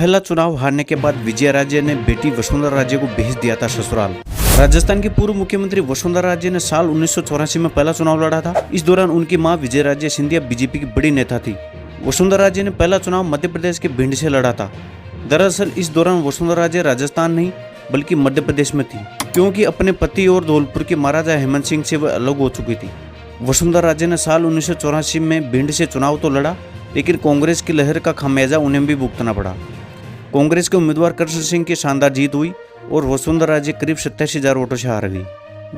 पहला चुनाव हारने के बाद विजयराजे ने बेटी वसुंधरा राजे को भेज दिया था ससुराल। राजस्थान की पूर्व मुख्यमंत्री वसुंधरा राजे ने साल 1984 में पहला चुनाव लड़ा था। इस दौरान उनकी मां विजयराजे सिंधिया बीजेपी की बड़ी नेता थी। वसुंधरा राजे ने पहला चुनाव मध्य प्रदेश के भिंड से लड़ा था। दरअसल इस दौरान वसुंधरा राजे राजस्थान नहीं बल्कि मध्य प्रदेश में थी, क्योंकि अपने पति और धौलपुर के महाराजा हेमंत सिंह से वह अलग हो चुकी थी। वसुंधरा राजे ने साल 1984 में भिंड से चुनाव तो लड़ा, लेकिन कांग्रेस की लहर का खामियाजा उन्हें भी भुगतना पड़ा। कांग्रेस के उम्मीदवार कृष्ण सिंह की शानदार जीत हुई और वसुंधरा राजे करीब 87,000 वोटों से हार गई।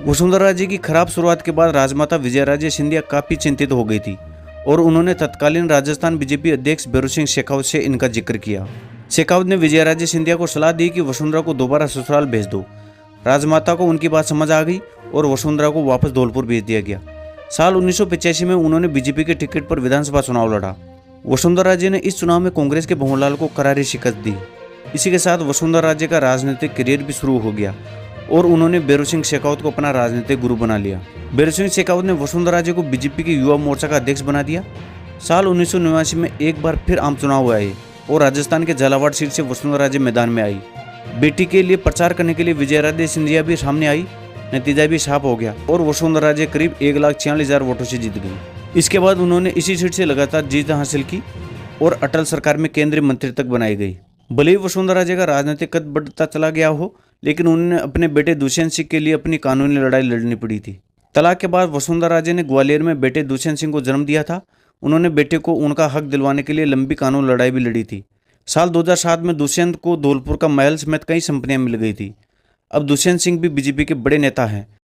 वसुंधरा राजे की खराब शुरुआत के बाद राजमाता विजयराजे सिंधिया काफी चिंतित हो गई थी और उन्होंने तत्कालीन राजस्थान बीजेपी अध्यक्ष भैरों सिंह शेखावत से इनका जिक्र किया। शेखावत ने विजयराजे सिंधिया को सलाह दी कि वसुंधरा को दोबारा ससुराल भेज दो। राजमाता को उनकी बात समझ आ गई और वसुंधरा को वापस धौलपुर भेज दिया गया। साल 1985 में उन्होंने बीजेपी के टिकट पर विधानसभा चुनाव लड़ा। वसुंधरा राजे ने इस चुनाव में कांग्रेस के भंवरलाल को करारी शिकस्त दी। इसी के साथ वसुंधरा राजे का राजनीतिक करियर भी शुरू हो गया और उन्होंने भैरों सिंह शेखावत को अपना राजनीतिक गुरु बना लिया। भैरों सिंह शेखावत ने वसुंधरा राजे को बीजेपी के युवा मोर्चा का अध्यक्ष बना दिया। साल 1989 में एक बार फिर आम चुनाव आए और राजस्थान के झालावाड़ सीट से वसुंधरा राजे मैदान में आई। बेटी के लिए प्रचार करने के लिए विजयराजे सिंधिया भी सामने आई। नतीजा भी साफ हो गया और वसुंधरा राजे करीब 1,46,000 वोटों से जीत गई। इसके बाद उन्होंने इसी सीट से लगातार जीत हासिल की और अटल सरकार में केंद्रीय मंत्री तक बनाई गई। भले ही वसुंधरा राजे का राजनीतिक कद बढ़ता चला गया हो, लेकिन उन्होंने अपने बेटे दुष्यंत सिंह के लिए अपनी कानूनी लड़ाई लड़नी पड़ी थी। तलाक के बाद वसुंधरा राजे ने ग्वालियर में बेटे दुष्यंत सिंह को जन्म दिया था। उन्होंने बेटे को उनका हक दिलवाने के लिए लंबी कानून लड़ाई भी लड़ी थी। साल 2007 में दुष्यंत को धौलपुर का महल समेत कई संपत्तियां मिल गई थी। अब दुष्यंत सिंह भी बीजेपी के बड़े नेता हैं।